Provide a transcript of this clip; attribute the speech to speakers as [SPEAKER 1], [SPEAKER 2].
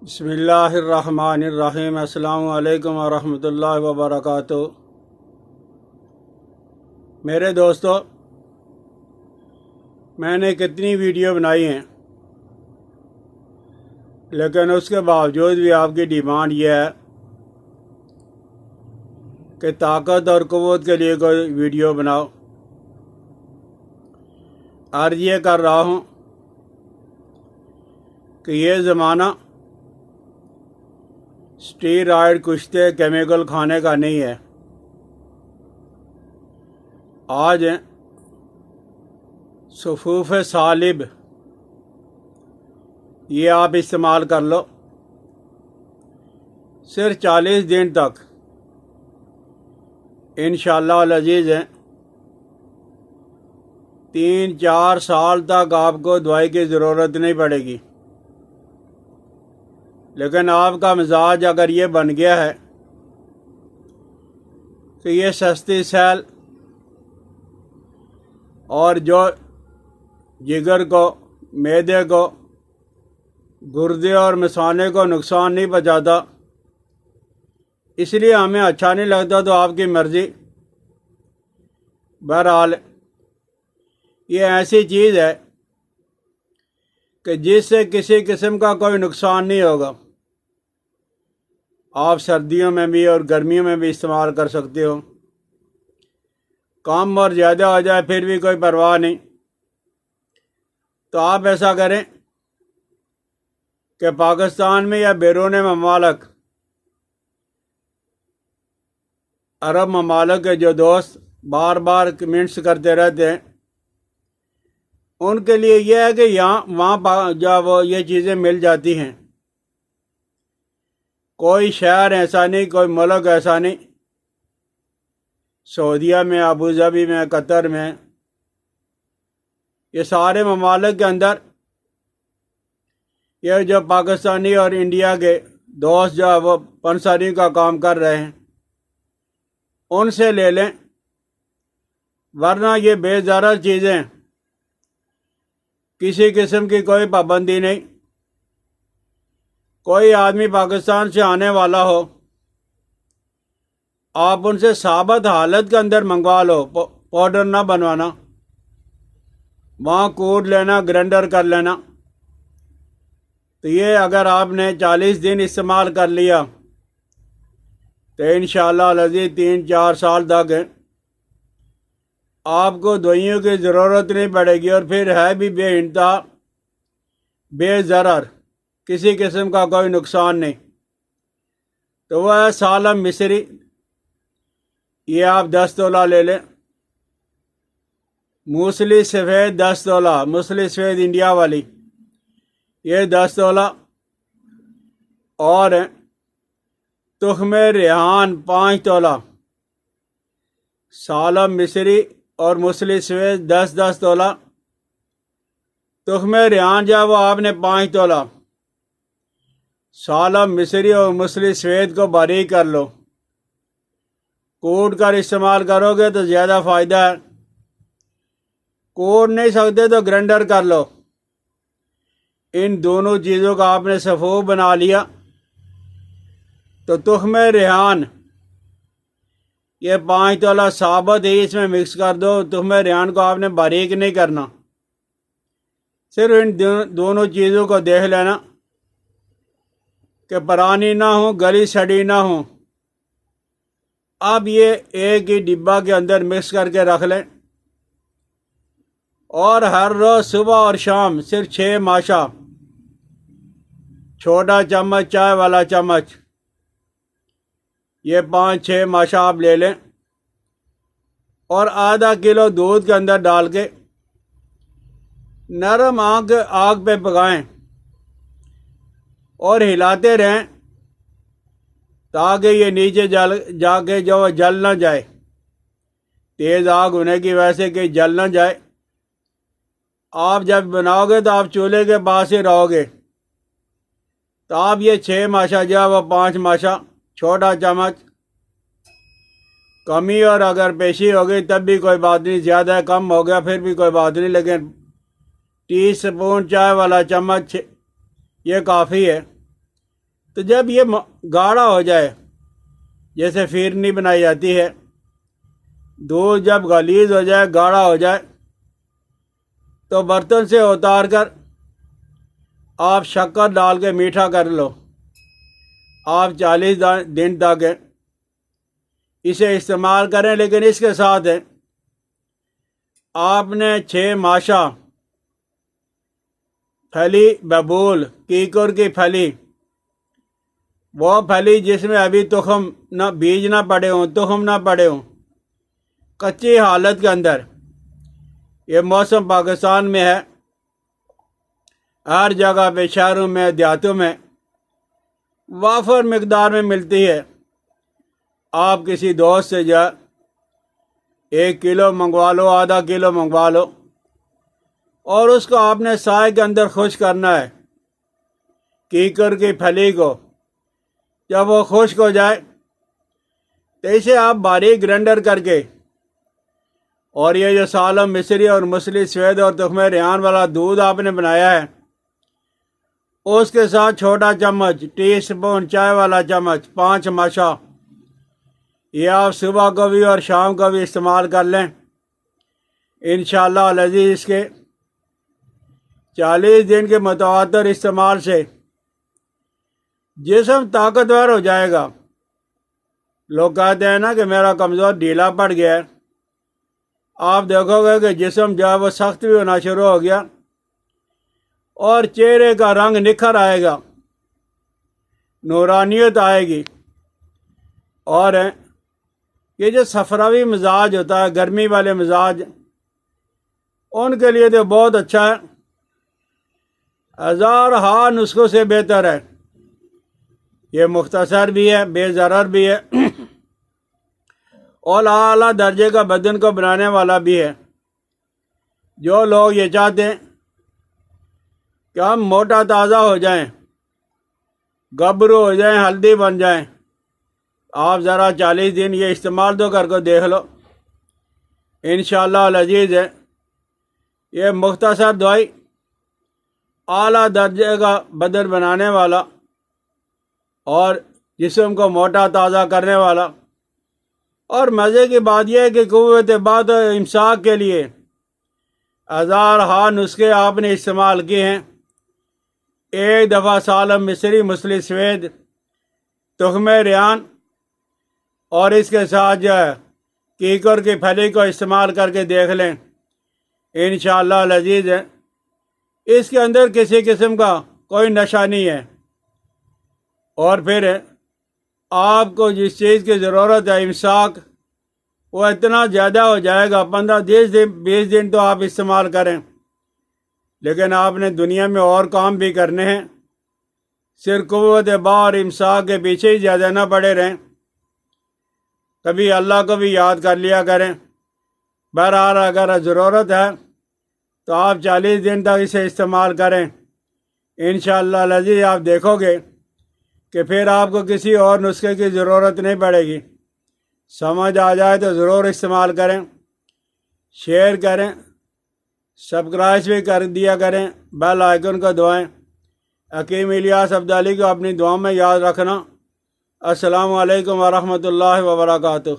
[SPEAKER 1] بسم اللہ الرحمن الرحیم۔ السلام علیکم ورحمۃ اللہ وبرکاتہ۔ میرے دوستو، میں نے کتنی ویڈیو بنائی ہیں، لیکن اس کے باوجود بھی آپ کی ڈیمانڈ یہ ہے کہ طاقت اور قوت کے لیے کوئی ویڈیو بناؤ۔ عرض یہ کر رہا ہوں کہ یہ زمانہ اسٹیرائڈ کشتے کیمیکل کھانے کا نہیں ہے۔ آج صفوف سالب یہ آپ استعمال کر لو، صرف 40 دن تک انشاءاللہ العزیز 3-4 سال تک آپ کو دوائی کی ضرورت نہیں پڑے گی۔ لیکن آپ کا مزاج اگر یہ بن گیا ہے کہ یہ سستی سیل اور جو جگر کو، معدے کو، گردے اور مثانے کو نقصان نہیں پہنچاتا، اس لیے ہمیں اچھا نہیں لگتا، تو آپ کی مرضی۔ بہرحال یہ ایسی چیز ہے کہ جس سے کسی قسم کا کوئی نقصان نہیں ہوگا۔ آپ سردیوں میں بھی اور گرمیوں میں بھی استعمال کر سکتے ہو، کم اور زیادہ ہو جائے پھر بھی کوئی پرواہ نہیں۔ تو آپ ایسا کریں کہ پاکستان میں یا بیرون ممالک، عرب ممالک کے جو دوست بار بار کمنٹس کرتے رہتے ہیں، ان کے لیے یہ ہے کہ وہاں جو وہ یہ چیزیں مل جاتی ہیں۔ کوئی شہر ایسا نہیں، کوئی ملک ایسا نہیں، سعودیہ میں، ابوظہبی میں، قطر میں، یہ سارے ممالک کے اندر یہ جو پاکستانی اور انڈیا کے دوست جو وہ پنساری کا کام کر رہے ہیں، ان سے لے لیں، ورنہ یہ بے ضرر چیزیں، کسی قسم کی کوئی پابندی نہیں۔ کوئی آدمی پاکستان سے آنے والا ہو، آپ ان سے ثابت حالت کے اندر منگوا لو، پاؤڈر نہ بنوانا، وہاں کوٹ لینا، گرینڈر کر لینا۔ تو یہ اگر آپ نے 40 دن استعمال کر لیا تو انشاءاللہ العزیز 3-4 سال تک آپ کو دوائیوں کی ضرورت نہیں پڑے گی، اور پھر ہے بھی بے انتہا بے ضرر، کسی قسم کا کوئی نقصان نہیں۔ تو وہ ہے سالم مصری، یہ آپ 10 تولہ لے لیں۔ موسلی سفید 10 تولہ، موسلی سفید انڈیا والی، یہ 10 تولہ، اور تخم ریحان 5 تولہ، سالم مصری اور موسلی سفید 10 تولہ، تخم ریحان جو وہ آپ نے 5 تولہ، سالم مصری اور موسلی سفید کو باریک کر لو۔ کوٹ کر استعمال کرو گے تو زیادہ فائدہ ہے، کوٹ نہیں سکتے تو گرینڈر کر لو۔ ان دونوں چیزوں کا آپ نے صفوف بنا لیا تو تخم ریحان یہ 5 تولہ ثابت ہی اس میں مکس کر دو۔ تخم ریحان کو آپ نے باریک نہیں کرنا، صرف ان دونوں چیزوں کو دیکھ لینا کہ پرانی نہ ہو، گلی سڑی نہ ہو۔ اب یہ ایک ہی ڈبہ کے اندر مکس کر کے رکھ لیں، اور ہر روز صبح اور شام صرف 6 ماشا، چھوٹا چمچ، چائے والا چمچ، یہ 5-6 ماشا آپ لے لیں، اور آدھا کلو دودھ کے اندر ڈال کے نرم آگ پہ پکائیں اور ہلاتے رہیں تاکہ یہ نیچے جا کے جو جل نہ جائے، تیز آگ ہونے کی وجہ سے کہ جل نہ جائے۔ آپ جب بناؤ گے تو آپ چولہے کے پاس ہی رہو گے، تو آپ یہ 6 ماشا جو ہے وہ 5 ماشا، چھوٹا چمچ، کمی اور اگر پیشی ہو گئی تب بھی کوئی بات نہیں، زیادہ کم ہو گیا پھر بھی کوئی بات نہیں، لیکن ٹی اسپون چائے والا چمچ یہ کافی ہے۔ تو جب یہ گاڑھا ہو جائے، جیسے فیرنی بنائی جاتی ہے، دودھ جب غلیظ ہو جائے، گاڑھا ہو جائے، تو برتن سے اتار کر آپ شکر ڈال کے میٹھا کر لو۔ آپ 40 دن تک اسے استعمال کریں، لیکن اس کے ساتھ آپ نے 6 ماشا پھلی ببول کیکر کی پھلی، وہ پھلی جس میں ابھی تخم نہ بیج نہ پڑے ہوں، تخم نہ پڑے ہوں، کچی حالت کے اندر، یہ موسم پاکستان میں ہے، ہر جگہ پہ شہروں میں دیہاتوں میں وافر مقدار میں ملتی ہے۔ آپ کسی دوست سے جا 1 کلو منگوا لو، آدھا کلو منگوا لو، اور اس کو آپ نے سائے کے اندر خشک کرنا ہے، کیکر کی پھلی کو۔ جب وہ خشک ہو جائے تو اسے آپ باریک گرائنڈر کر کے، اور یہ جو سالم مصری اور مسلی سفید اور تخم ریحان والا دودھ آپ نے بنایا ہے، اس کے ساتھ چھوٹا چمچ، ٹی سپون چائے والا چمچ، 5 ماشا، یہ آپ صبح کو بھی اور شام کو بھی استعمال کر لیں۔ انشاءاللہ العزیز اس کے 40 دن کے متواتر استعمال سے جسم طاقتور ہو جائے گا۔ لوگ کہتے ہیں نا کہ میرا کمزور ڈھیلا پڑ گیا ہے، آپ دیکھو گے کہ جسم جو ہے وہ سخت بھی ہونا شروع ہو گیا، اور چہرے کا رنگ نکھر آئے گا، نورانیت آئے گی، اور یہ جو صفراوی مزاج ہوتا ہے، گرمی والے مزاج، ان کے لیے تو بہت اچھا ہے، 1000 نسخوں سے بہتر ہے۔ یہ مختصر بھی ہے، بے ضرر بھی ہے، اور اعلیٰ درجے کا بدن کو بنانے والا بھی ہے۔ جو لوگ یہ چاہتے ہیں کہ ہم موٹا تازہ ہو جائیں، گبرو ہو جائیں، ہلدی بن جائیں، آپ ذرا 40 دن یہ استعمال تو کر کے دیکھ لو، انشاءاللہ العزیز ہے یہ مختصر دوائی اعلیٰ درجے کا بدن بنانے والا اور جسم کو موٹا تازہ کرنے والا۔ اور مزے کی بات یہ ہے کہ قوت بعد امساک کے لیے 1000 نسخے آپ نے استعمال کیے ہیں۔ ایک دفعہ سالم مصری مسلی سفید تخم ریحان اور اس کے ساتھ جو ہے کیکر کی پھلی کو استعمال کر کے دیکھ لیں، انشاءاللہ العزیز ہے اس کے اندر کسی قسم کا کوئی نشہ نہیں ہے، اور پھر آپ کو جس چیز کی ضرورت ہے امساک، وہ اتنا زیادہ ہو جائے گا۔ 15 20 دن تو آپ استعمال کریں، لیکن آپ نے دنیا میں اور کام بھی کرنے ہیں، صرف قوت اور امساک کے پیچھے ہی زیادہ نہ پڑے رہیں، کبھی اللہ کو بھی یاد کر لیا کریں۔ بہرحال اگر ضرورت ہے تو آپ 40 دن تک اسے استعمال کریں، انشاءاللہ العزیز آپ دیکھو گے کہ پھر آپ کو کسی اور نسخے کی ضرورت نہیں پڑے گی۔ سمجھ آ جائے تو ضرور استعمال کریں، شیئر کریں، سبسکرائب بھی کر دیا کریں، بیل آئیکن کو دبائیں۔ حکیم الیاس عبدالی کو اپنی دعاؤں میں یاد رکھنا۔ السلام علیکم ورحمۃ اللہ وبرکاتہ۔